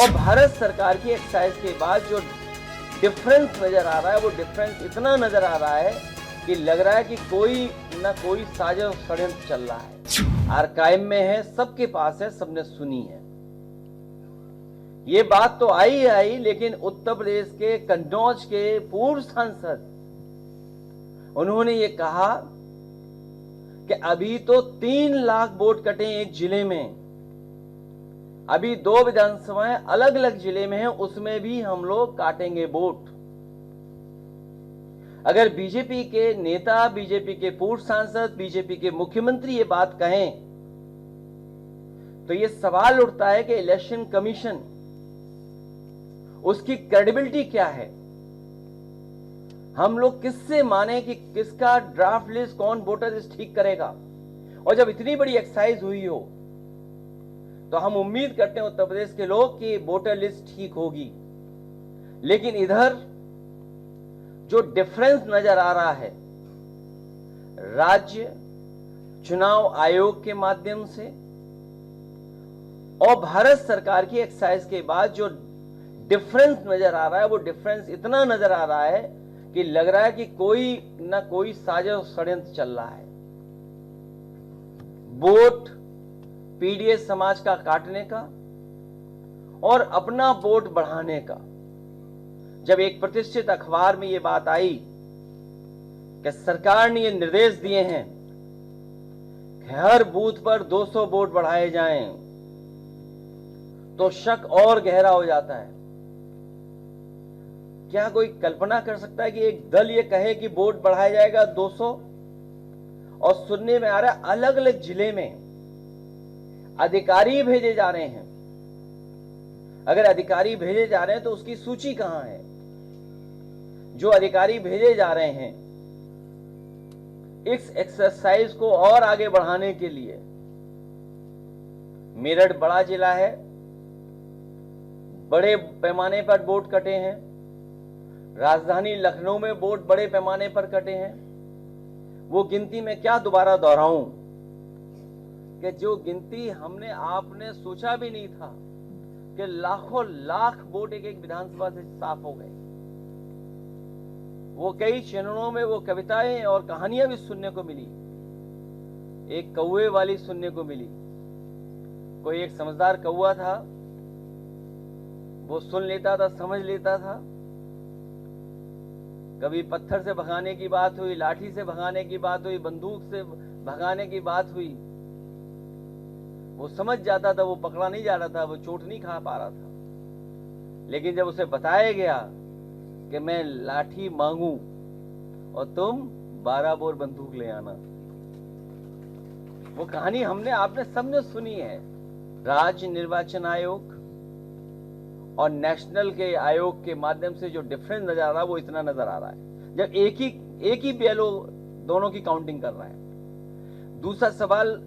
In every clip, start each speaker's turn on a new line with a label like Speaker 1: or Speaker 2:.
Speaker 1: और भारत सरकार की एक्साइज के बाद जो डिफरेंस नजर आ रहा है, वो डिफरेंस इतना नजर आ रहा है कि लग रहा है कि कोई ना कोई साजिश और षड्यंत्र चल रहा है। आर्काइव में है, सबके पास है, सबने सुनी है। ये बात तो आई, लेकिन उत्तर प्रदेश के कन्नौज के पूर्व सांसद उन्होंने ये कहा कि अभी तो 3 लाख वोट कटे एक जिले में, अभी 2 विधानसभाएं अलग अलग जिले में हैं, उसमें भी हम लोग काटेंगे वोट। अगर बीजेपी के नेता, बीजेपी के पूर्व सांसद, बीजेपी के मुख्यमंत्री ये बात कहें तो ये सवाल उठता है कि इलेक्शन कमीशन, उसकी क्रेडिबिलिटी क्या है? हम लोग किससे माने कि किसका ड्राफ्ट लिस्ट, कौन वोटर लिस्ट ठीक करेगा? और जब इतनी बड़ी एक्सरसाइज हुई हो तो हम उम्मीद करते हैं उत्तर प्रदेश के लोग कि वोटर लिस्ट ठीक होगी। लेकिन इधर जो डिफरेंस नजर आ रहा है, राज्य चुनाव आयोग के माध्यम से और भारत सरकार की एक्सरसाइज के बाद जो डिफरेंस नजर आ रहा है, वो डिफरेंस इतना नजर आ रहा है कि लग रहा है कि कोई ना कोई साजिश और षड्यंत्र चल रहा है। वोट पीडीएस समाज का काटने का और अपना वोट बढ़ाने का। जब एक प्रतिष्ठित अखबार में यह बात आई कि सरकार ने ये निर्देश दिए हैं कि हर बूथ पर 200 वोट बढ़ाए जाएं, तो शक और गहरा हो जाता है। क्या कोई कल्पना कर सकता है कि एक दल ये कहे कि वोट बढ़ाया जाएगा 200, और सुनने में आ रहा है अलग अलग जिले में अधिकारी भेजे जा रहे हैं। अगर अधिकारी भेजे जा रहे हैं तो उसकी सूची कहां है? जो अधिकारी भेजे जा रहे हैं इस एक्सरसाइज को और आगे बढ़ाने के लिए, मेरठ बड़ा जिला है, बड़े पैमाने पर वोट कटे हैं। राजधानी लखनऊ में वोट बड़े पैमाने पर कटे हैं। वो गिनती में क्या दोबारा दोहराऊं कि जो गिनती हमने आपने सोचा भी नहीं था कि लाखों लाख वोट एक एक विधानसभा से साफ हो गए। वो कई चरणों में वो कविताएं और कहानियां भी सुनने को मिली। एक कौवे वाली सुनने को मिली। कोई एक समझदार कौवा था, वो सुन लेता था, समझ लेता था। कभी पत्थर से भगाने की बात हुई, लाठी से भगाने की बात हुई, बंदूक से भगाने की बात हुई, वो समझ जाता था, वो पकड़ा नहीं जा रहा था, वो चोट नहीं खा पा रहा था। लेकिन जब उसे बताया गया कि मैं लाठी मांगू और तुम 12 बोर बंदूक ले आना, वो कहानी हमने आपने सबने सुनी है। राज्य निर्वाचन आयोग और नेशनल के आयोग के माध्यम से जो डिफरेंस नजर आ रहा है, वो इतना नजर आ रहा है जब एक ही बीएलओ दोनों की काउंटिंग कर रहा है। दूसरा सवाल,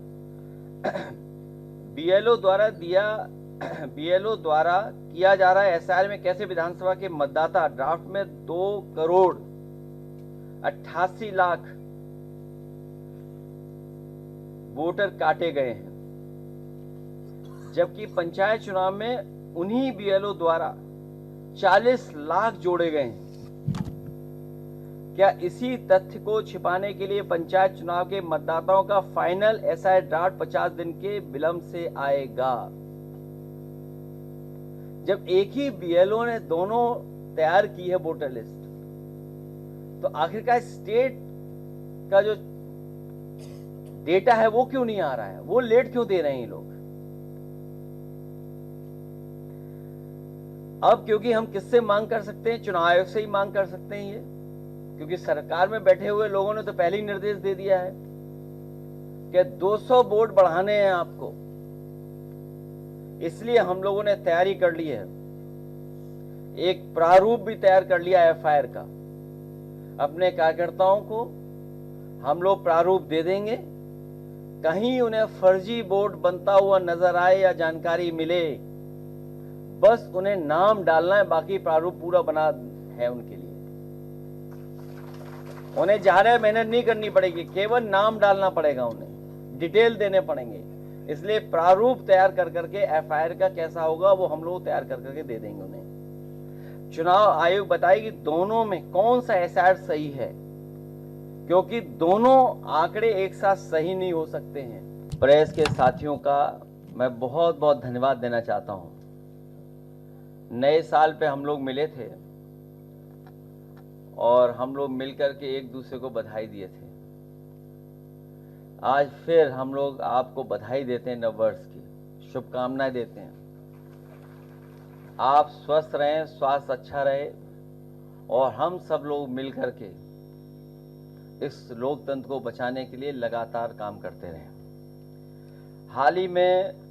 Speaker 1: बीएलओ द्वारा किया जा रहा है एसआईआर में कैसे विधानसभा के मतदाता ड्राफ्ट में 2,88,00,000 वोटर काटे गए हैं, जबकि पंचायत चुनाव में उन्हीं बीएलओ द्वारा 40 लाख जोड़े गए हैं। क्या इसी तथ्य को छिपाने के लिए पंचायत चुनाव के मतदाताओं का फाइनल एसआईआर ड्राफ्ट 50 दिन के विलंब से आएगा? जब एक ही बीएलओ ने दोनों तैयार की है वोटर लिस्ट, तो आखिरकार स्टेट का जो डेटा है वो क्यों नहीं आ रहा है? वो लेट क्यों दे रहे हैं ये लोग? अब क्योंकि हम किससे मांग कर सकते हैं? चुनाव आयोग से ही मांग कर सकते हैं ये, क्योंकि सरकार में बैठे हुए लोगों ने तो पहले ही निर्देश दे दिया है कि 200 वोट बढ़ाने हैं आपको। इसलिए हम लोगों ने तैयारी कर ली है, एक प्रारूप भी तैयार कर लिया एफआईआर का। अपने कार्यकर्ताओं को हम लोग प्रारूप दे देंगे, कहीं उन्हें फर्जी वोट बनता हुआ नजर आए या जानकारी मिले, बस उन्हें नाम डालना है, बाकी प्रारूप पूरा बना है उनके लिए। उन्हें ज्यादा मेहनत नहीं करनी पड़ेगी, केवल नाम डालना पड़ेगा, उन्हें डिटेल देने पड़ेंगे इसलिए प्रारूप तैयार कर करके एफआईआर का कैसा होगा वो हम लोग तैयार कर करके दे देंगे उन्हें। चुनाव आयोग बताएगी दोनों में कौन सा एफआईआर सही है, क्योंकि दोनों आंकड़े एक साथ सही नहीं हो सकते हैं। प्रेस के साथियों का मैं बहुत बहुत धन्यवाद देना चाहता हूं। नए साल पे हम लोग मिले थे और हम लोग मिलकर के एक दूसरे को बधाई दिए थे। आज फिर हम लोग आपको बधाई देते हैं, नववर्ष की शुभकामनाएं देते हैं। आप स्वस्थ रहें, स्वास्थ्य अच्छा रहे और हम सब लोग मिलकर के इस लोकतंत्र को बचाने के लिए लगातार काम करते रहें। हाल ही में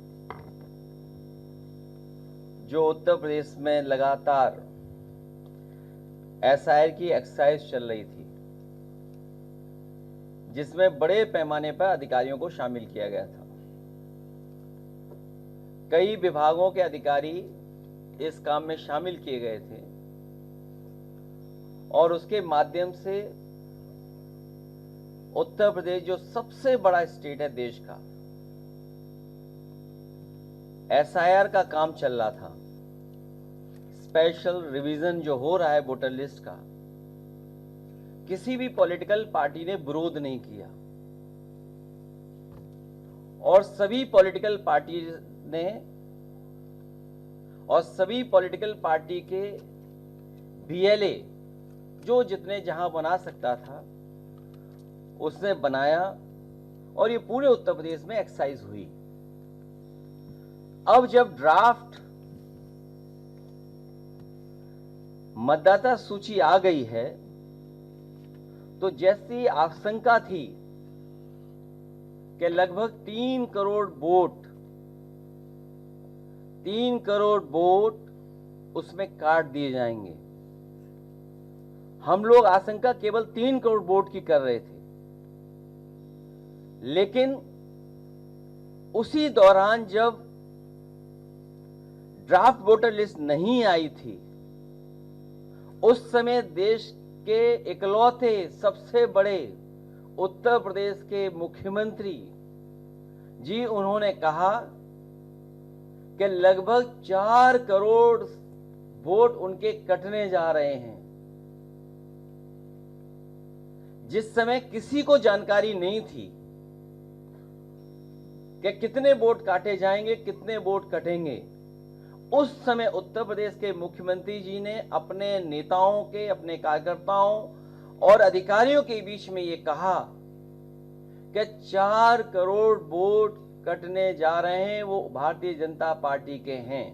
Speaker 1: जो उत्तर प्रदेश में लगातार एसआईआर की एक्सरसाइज चल रही थी, जिसमें बड़े पैमाने पर अधिकारियों को शामिल किया गया था। कई विभागों के अधिकारी इस काम में शामिल किए गए थे और उसके माध्यम से उत्तर प्रदेश जो सबसे बड़ा स्टेट है देश का, एसआईआर का काम चल रहा था। स्पेशल रिवीजन जो हो रहा है वोटर लिस्ट का, किसी भी पॉलिटिकल पार्टी ने विरोध नहीं किया और सभी पॉलिटिकल पार्टी के बीएलए जो जितने जहां बना सकता था उसने बनाया और ये पूरे उत्तर प्रदेश में एक्सरसाइज हुई। अब जब ड्राफ्ट मतदाता सूची आ गई है तो जैसी आशंका थी कि लगभग 3 करोड़ वोट उसमें काट दिए जाएंगे। हम लोग आशंका केवल 3 करोड़ वोट की कर रहे थे, लेकिन उसी दौरान जब ड्राफ्ट वोटर लिस्ट नहीं आई थी, उस समय देश के इकलौते सबसे बड़े उत्तर प्रदेश के मुख्यमंत्री जी उन्होंने कहा कि लगभग 4 करोड़ वोट उनके कटने जा रहे हैं, जिस समय किसी को जानकारी नहीं थी कि कितने वोट काटे जाएंगे, कितने वोट कटेंगे। उस समय उत्तर प्रदेश के मुख्यमंत्री जी ने अपने नेताओं के, अपने कार्यकर्ताओं और अधिकारियों के बीच में ये कहा कि 4 करोड़ वोट कटने जा रहे हैं, वो भारतीय जनता पार्टी के हैं।